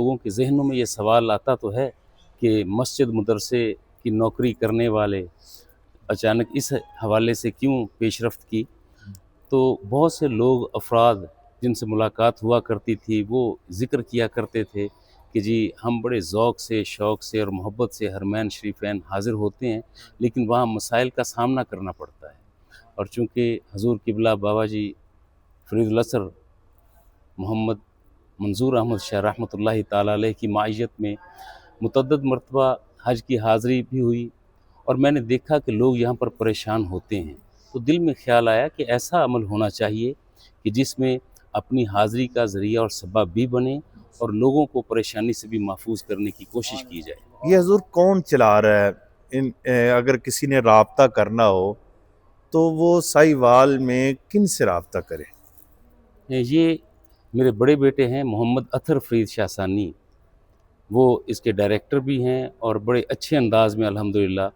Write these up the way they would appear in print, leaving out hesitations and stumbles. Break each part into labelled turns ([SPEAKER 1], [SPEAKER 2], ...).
[SPEAKER 1] लोगों के ज़हनों में ये सवाल आता तो है कि मस्जिद मदरसे की नौकरी करने वाले अचानक इस हवाले से क्यों पेशरफ्त की। तो बहुत से लोग अफराद जिनसे मुलाकात हुआ करती थी वो ज़िक्र किया करते थे कि जी हम बड़े ज़ौक़ से, शौक़ से और मोहब्बत से हरमैन शरीफ़ैन हाज़िर होते हैं, लेकिन वहाँ मसाइल का सामना करना पड़ता है। और चूँकि हज़ूर क़िबला बाबा जी फ़रीदुल असर मोहम्मद मंज़ूर अहमद शाह रहमतुल्लाहि ताला अलैह की माइयत में मुतअद्दिद मरतबा हज की हाज़िरी भी हुई और मैंने देखा कि लोग यहाँ पर परेशान होते हैं, तो दिल में ख़्याल आया कि ऐसा अमल होना चाहिए कि जिसमें अपनी हाज़िरी का ज़रिया और सबब भी बने और लोगों को परेशानी से भी महफूज करने की कोशिश की जाए।
[SPEAKER 2] ये हजूर कौन चला रहा है? अगर किसी ने राब्ता करना हो तो वो साहिवाल में किन से राब्ता करे?
[SPEAKER 1] ये मेरे बड़े बेटे हैं मोहम्मद अतहर फ़रीद शाह सानी, वो इसके डायरेक्टर भी हैं और बड़े अच्छे अंदाज़ में अल्हम्दुलिल्लाह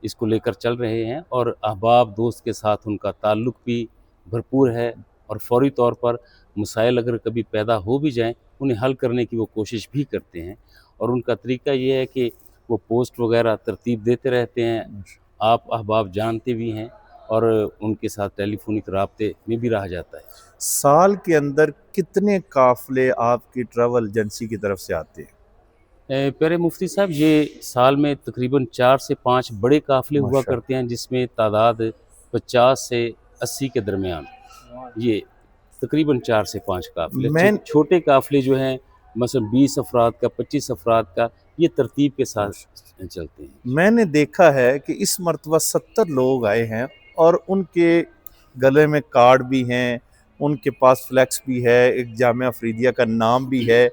[SPEAKER 1] इसको लेकर चल रहे हैं और अहबाब दोस्त के साथ उनका ताल्लुक़ भी भरपूर है और फ़ौरी तौर पर मसाइल अगर कभी पैदा हो भी जाएँ, उन्हें हल करने की वो कोशिश भी करते हैं। और उनका तरीका ये है कि वो पोस्ट वग़ैरह तरतीब देते रहते हैं, आप अहबाब जानते भी हैं और उनके साथ टेलीफ़ोनिक राब्ते में भी रहा जाता है।
[SPEAKER 2] साल के अंदर कितने काफ़िले आपकी ट्रैवल एजेंसी की तरफ से आते हैं?
[SPEAKER 1] प्यारे मुफ्ती साहब, ये साल में तकरीबन 4 से 5 बड़े काफ़िले हुआ
[SPEAKER 2] माशा
[SPEAKER 1] करते हैं जिसमें तादाद 50 से 80 के दरमियान, ये तकरीबन 4 से 5 काफ़िले।
[SPEAKER 2] मैं
[SPEAKER 1] छोटे काफ़िले जो हैं मसलन 20 अफराद का, 25 अफराद का, ये तरतीब के साथ चलते हैं।
[SPEAKER 2] मैंने देखा है कि इस मरतबा 70 लोग आए हैं और उनके गले में कार्ड भी हैं, उनके पास फ्लैक्स भी है, एक जामिया फ़रीदिया का नाम भी है।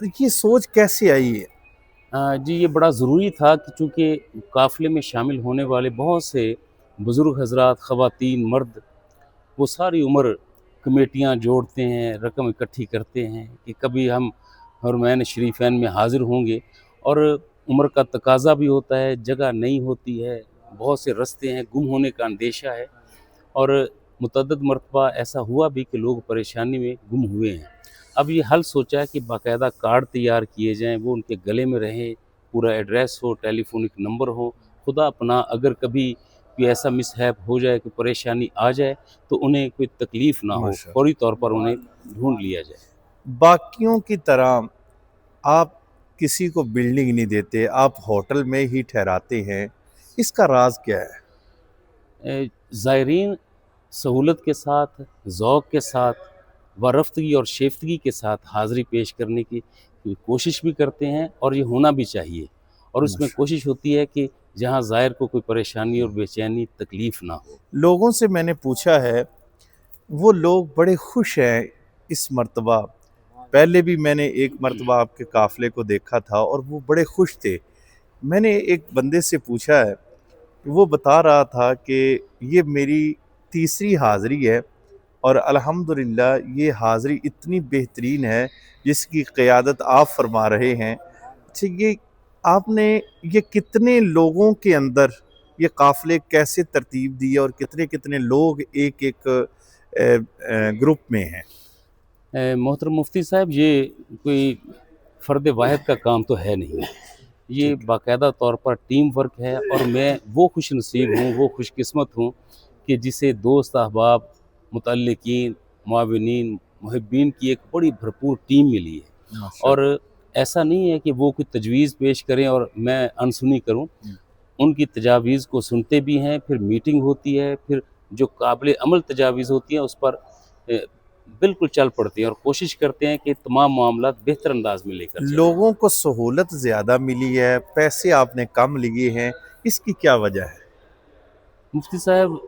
[SPEAKER 2] तो ये सोच कैसे आई है?
[SPEAKER 1] जी, ये बड़ा ज़रूरी था कि चूँकि काफ़िले में शामिल होने वाले बहुत से बुज़ुर्ग हज़रात, ख़वातीन, मर्द, वो सारी उम्र कमेटियाँ जोड़ते हैं, रकम इकट्ठी करते हैं कि कभी हम हरमैन शरीफ़ैन में हाज़िर होंगे और उम्र का तकाज़ा भी होता है, जगह नहीं होती है, बहुत से रास्ते हैं, गुम होने का अंदेशा है और मुतअद्दिद मरतबा ऐसा हुआ भी कि लोग परेशानी में गुम हुए हैं। अब ये हल सोचा है कि बाकायदा कार्ड तैयार किए जाएँ, वो उनके गले में रहे, पूरा एड्रेस हो, टेलीफ़ोनिक नंबर हो, खुदा पनाह अगर कभी कोई ऐसा मिसहैप हो जाए कि परेशानी आ जाए, तो उन्हें कोई तकलीफ़ ना हो,
[SPEAKER 2] माशा
[SPEAKER 1] फ़ौरी तौर पर उन्हें ढूँढ लिया जाए।
[SPEAKER 2] बाकियों की तरह आप किसी को बिल्डिंग नहीं देते, आप होटल में ही ठहराते हैं, इसका राज क्या है?
[SPEAKER 1] ज़ायरीन सहूलत के साथ, ज़ौक़ के साथ व रफ़्तगी और शेफ़्तगी के साथ हाज़िरी पेश करने की कोशिश भी करते हैं और ये होना भी चाहिए। और उसमें
[SPEAKER 2] माशा
[SPEAKER 1] कोशिश होती है कि जहाँ ज़ायर को कोई परेशानी और बेचैनी, तकलीफ़ ना हो।
[SPEAKER 2] लोगों से मैंने पूछा है, वो लोग बड़े खुश हैं इस मर्तबा। पहले भी मैंने एक मर्तबा आपके काफ़िले को देखा था और वो बड़े खुश थे। मैंने एक बंदे से पूछा है, वो बता रहा था कि ये मेरी तीसरी हाज़िरी है और अल्हम्दुलिल्लाह ये हाज़िरी इतनी बेहतरीन है जिसकी क़ियादत आप फ़रमा रहे हैं। अच्छा, ये आपने ये कितने लोगों के अंदर ये काफ़िले कैसे तरतीब दिए और कितने-कितने लोग एक-एक ग्रुप में हैं?
[SPEAKER 1] मोहतरम मुफ्ती साहब, ये कोई फ़र्द वाहिद का काम तो है नहीं। ये
[SPEAKER 2] ठीक है।
[SPEAKER 1] बाकायदा तौर पर टीम वर्क है और मैं वो खुशनसीब हूँ, वो खुशकिस्मत हूँ कि जिसे दोस्त अहबाब, मुतल्लिकीन, मुआविनीन, मुहिब्बीन की एक बड़ी भरपूर टीम मिली है।
[SPEAKER 2] माशाअल्लाह।
[SPEAKER 1] और ऐसा नहीं है कि वो कोई तजवीज़ पेश करें और मैं अनसुनी करूँ। उनकी तजावीज़ को सुनते भी हैं, फिर मीटिंग होती है, फिर जो काबिल अमल तजावीज़ होती हैं उस पर बिल्कुल चल पड़ते हैं और कोशिश करते हैं कि तमाम मामलात बेहतर अंदाज़ में लेकर चलें।
[SPEAKER 2] लोगों को सहूलत ज़्यादा मिली है, पैसे आपने कम लिए हैं, इसकी क्या वजह है?
[SPEAKER 1] मुफ्ती साहब,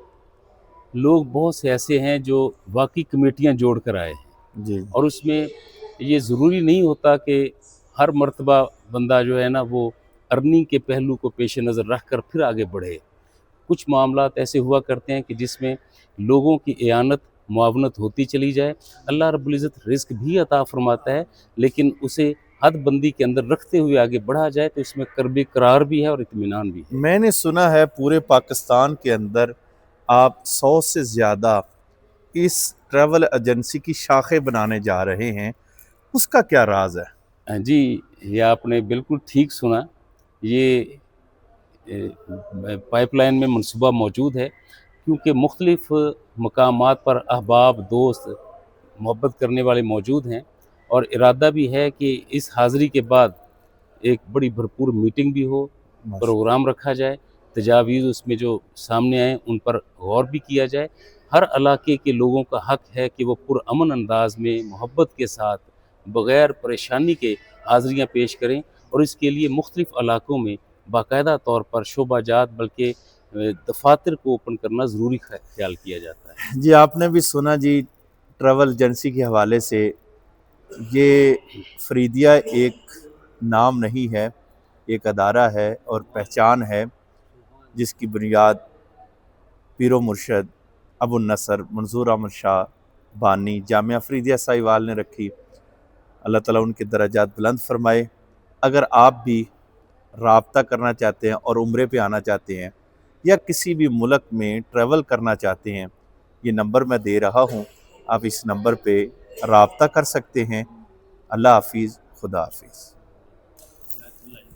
[SPEAKER 1] लोग बहुत से ऐसे हैं जो वाकई कमेटियाँ जोड़ कर आए हैं
[SPEAKER 2] जी।
[SPEAKER 1] और उसमें ये ज़रूरी नहीं होता कि हर मर्तबा बंदा जो है ना वो अर्निंग के पहलू को पेश नज़र रख कर फिर आगे बढ़े। कुछ मामलात ऐसे हुआ करते हैं कि जिसमें लोगों की एआनत, मुआवनत होती चली जाए। अल्लाह रब्बुल इज़्ज़त रिज़्क भी अता फ़रमाता है, लेकिन उसे हद-बंदी के अंदर रखते हुए आगे बढ़ा जाए तो इसमें कर्ब करार भी है और इत्मीनान भी है।
[SPEAKER 2] मैंने सुना है पूरे पाकिस्तान के अंदर आप 100 से ज़्यादा इस ट्रैवल एजेंसी की शाखें बनाने जा रहे हैं, उसका क्या राज है?
[SPEAKER 1] जी, ये आपने बिल्कुल ठीक सुना। ये पाइपलाइन में मनसूबा मौजूद है, क्योंकि मुख्तलिफ़ मकामात पर अहबाब, दोस्त, मोहब्बत करने वाले मौजूद हैं, और इरादा भी है कि इस हाज़िरी के बाद एक बड़ी भरपूर मीटिंग भी हो,
[SPEAKER 2] माशा
[SPEAKER 1] प्रोग्राम रखा जाए, तजावीज़ उसमें जो सामने आएँ उन पर गौर भी किया जाए। हर इलाके के लोगों का हक़ है कि वो पुरअमन अंदाज़ में मोहब्बत के साथ बग़ैर परेशानी के हाज़िरियाँ पेश करें, और इसके लिए मुख्तलिफ़ इलाकों में बाकायदा तौर पर शोबाजात बल्कि दफ़ातर को ओपन करना ज़रूरी ख़्याल किया जाता है।
[SPEAKER 2] जी, आपने भी सुना जी, ट्रैवल एजेंसी के हवाले से, ये फ़रीदिया एक नाम नहीं है, एक अदारा है और पहचान है, जिसकी बुनियाद पीरो मुर्शद अबू नसर मंजूर अहमद शाह बानी जामिया फ़रीदिया साहिवाल ने रखी। अल्लाह ताला उनके दर्जात बुलंद फरमाए। अगर आप भी राब्ता करना चाहते हैं और उम्रे पे आना चाहते हैं, या किसी भी मुल्क में ट्रैवल करना चाहते हैं, ये नंबर मैं दे रहा हूँ, आप इस नंबर पे राब्ता कर सकते हैं। अल्लाह हाफ़िज़, खुदा हाफ़िज़।